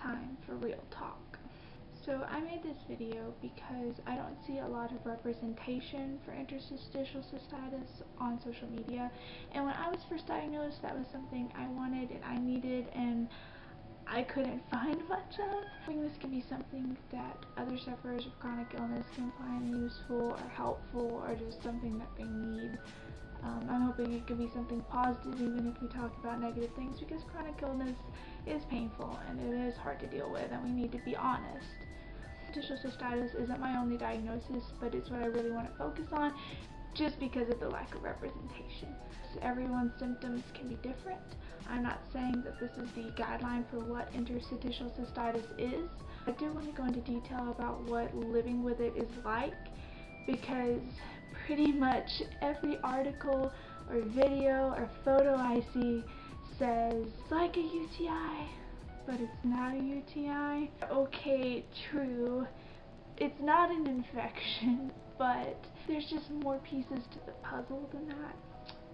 time for real talk. So I made this video because I don't see a lot of representation for interstitial cystitis on social media, and when I was first diagnosed, that was something I wanted and I needed, and I couldn't find much of. I think this can be something that other sufferers of chronic illness can find useful or helpful, or just something that they need. I'm hoping it can be something positive, even if we talk about negative things, because chronic illness is painful and it is hard to deal with, and we need to be honest. Interstitial cystitis isn't my only diagnosis, but it's what I really want to focus on, just because of the lack of representation. So everyone's symptoms can be different. I'm not saying that this is the guideline for what interstitial cystitis is. I do want to go into detail about what living with it is like, because pretty much every article or video or photo I see says it's like a UTI, but it's not a UTI. Okay, true, it's not an infection, but there's just more pieces to the puzzle than that.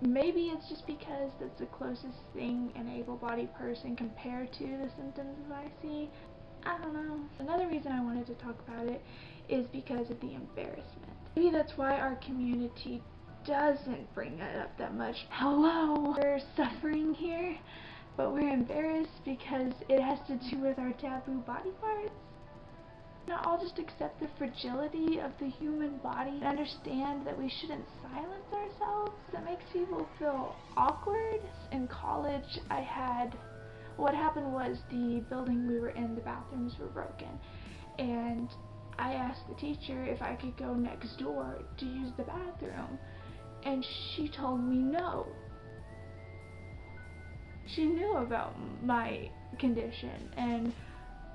Maybe it's just because that's the closest thing an able-bodied person compared to the symptoms that I see. I don't know. Another reason I wanted to talk about it is because of the embarrassment. Maybe that's why our community doesn't bring it up that much. Hello, we're suffering here, but we're embarrassed because it has to do with our taboo body parts. Not all just accept the fragility of the human body and understand that we shouldn't silence ourselves. That makes people feel awkward. In college, what happened was the building we were in, the bathrooms were broken, and I asked the teacher if I could go next door to use the bathroom, and she told me no. She knew about my condition, and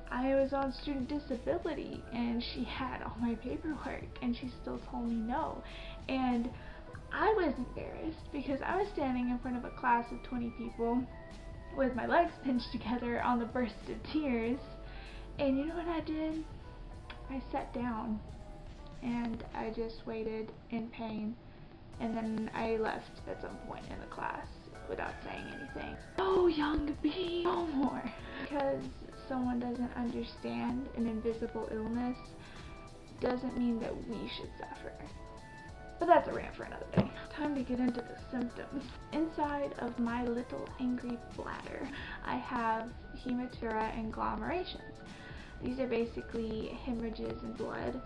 I was on student disability, and she had all my paperwork, and she still told me no. And I was embarrassed because I was standing in front of a class of 20 people with my legs pinched together on the verge of tears, and you know what I did? I sat down and I just waited in pain, and then I left at some point in the class without saying anything. No, young bee, no more. Because someone doesn't understand an invisible illness doesn't mean that we should suffer. But that's a rant for another day. Time to get into the symptoms. Inside of my little angry bladder, I have hematuria and agglomerations. These are basically hemorrhages in blood.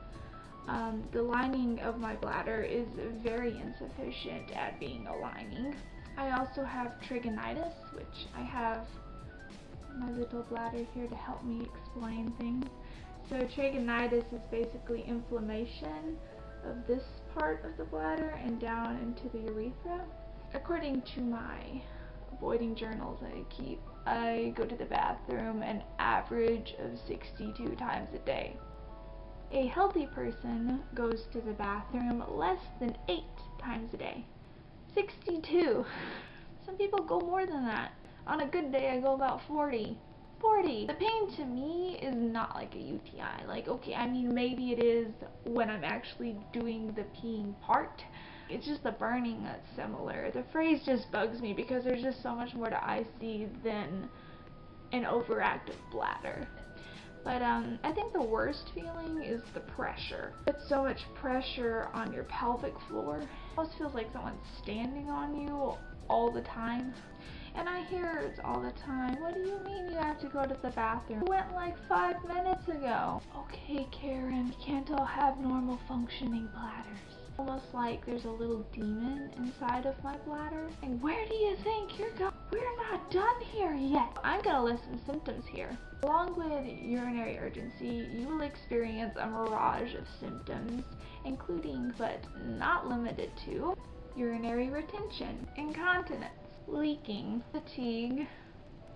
The lining of my bladder is very insufficient at being a lining. I also have trigonitis, which I have my little bladder here to help me explain things. So trigonitis is basically inflammation of this part of the bladder and down into the urethra. According to my avoiding journals I keep, I go to the bathroom an average of 62 times a day. A healthy person goes to the bathroom less than 8 times a day. 62! Some people go more than that. On a good day I go about 40. 40! The pain to me is not like a UTI. Like, okay, I mean maybe it is when I'm actually doing the peeing part. It's just the burning that's similar. The phrase just bugs me because there's just so much more to IC than an overactive bladder. But I think the worst feeling is the pressure. It's so much pressure on your pelvic floor. It almost feels like someone's standing on you all the time. And I hear it all the time. What do you mean you have to go to the bathroom? I went like 5 minutes ago. Okay, Karen, we can't all have normal functioning bladders. Almost like there's a little demon inside of my bladder. And where do you think you're going? We're not done here yet. I'm gonna list some symptoms here. Along with urinary urgency, you will experience a mirage of symptoms, including but not limited to urinary retention, incontinence, leaking, fatigue,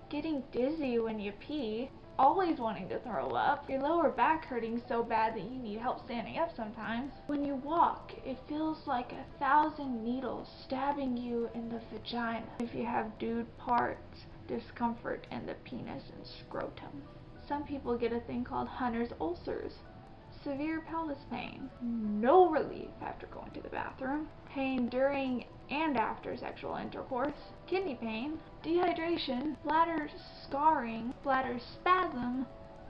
getting dizzy when you pee, always wanting to throw up, your lower back hurting so bad that you need help standing up sometimes. When you walk, it feels like 1,000 needles stabbing you in the vagina. If you have dude parts, discomfort in the penis and scrotum. Some people get a thing called hunter's ulcers. Severe pelvis pain, no relief after going to the bathroom, pain during and after sexual intercourse, kidney pain, dehydration, bladder scarring, bladder spasm,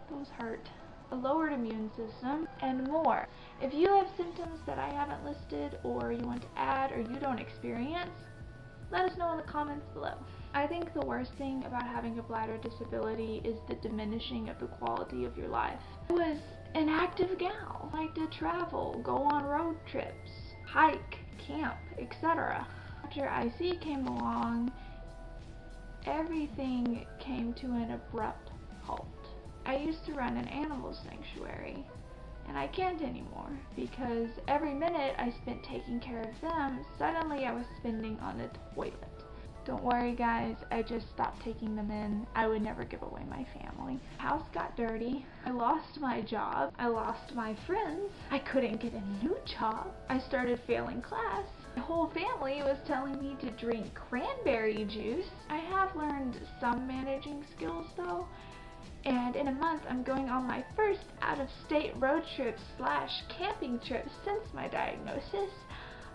those hurt, a lowered immune system, and more. If you have symptoms that I haven't listed, or you want to add, or you don't experience, let us know in the comments below. I think the worst thing about having a bladder disability is the diminishing of the quality of your life. I was an active gal, liked to travel, go on road trips, hike, camp, etc. After IC came along, everything came to an abrupt halt. I used to run an animal sanctuary, and I can't anymore because every minute I spent taking care of them, suddenly I was spending on the toilet. Don't worry guys, I just stopped taking them in. I would never give away my family. House got dirty. I lost my job. I lost my friends. I couldn't get a new job. I started failing class. My whole family was telling me to drink cranberry juice. I have learned some managing skills though, and in a month I'm going on my first out-of-state road trip / camping trip since my diagnosis.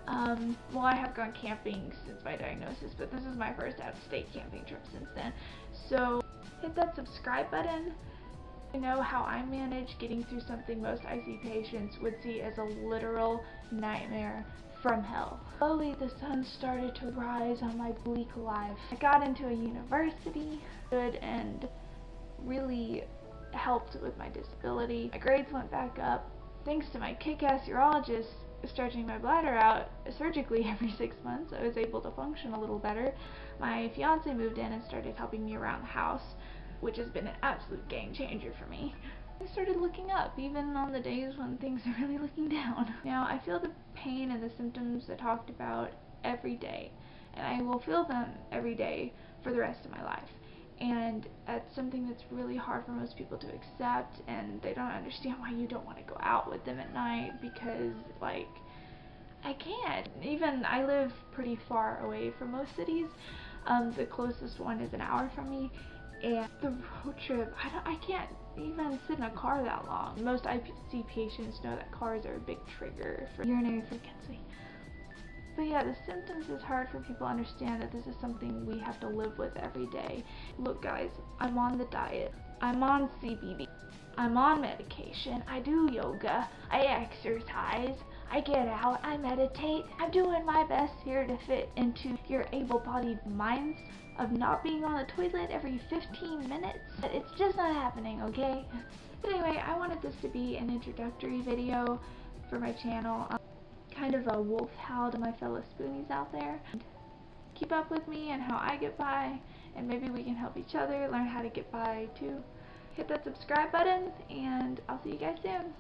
Well, I have gone camping since my diagnosis, but this is my first out-of-state camping trip since then. So hit that subscribe button to know how I manage getting through something most IC patients would see as a literal nightmare from hell. Slowly the sun started to rise on my bleak life. I got into a university, good, and really helped with my disability. My grades went back up. Thanks to my kick-ass urologist stretching my bladder out surgically every 6 months, I was able to function a little better. My fiance moved in and started helping me around the house, which has been an absolute game changer for me. I started looking up, even on the days when things are really looking down. Now, I feel the pain and the symptoms I talked about every day, and I will feel them every day for the rest of my life. And that's something that's really hard for most people to accept, and they don't understand why you don't want to go out with them at night, because, like, I can't. Even, I live pretty far away from most cities. The closest one is an hour from me, and the road trip, I can't even sit in a car that long. Most IC patients know that cars are a big trigger for urinary frequency. But yeah, the symptoms is hard for people to understand that this is something we have to live with every day. Look guys, I'm on the diet. I'm on CBD. I'm on medication. I do yoga. I exercise. I get out. I meditate. I'm doing my best here to fit into your able-bodied minds of not being on the toilet every 15 minutes. But it's just not happening, okay? But anyway, I wanted this to be an introductory video for my channel. Kind of a wolf howl to my fellow spoonies out there. Keep up with me and how I get by, and maybe we can help each other learn how to get by too. Hit that subscribe button, and I'll see you guys soon.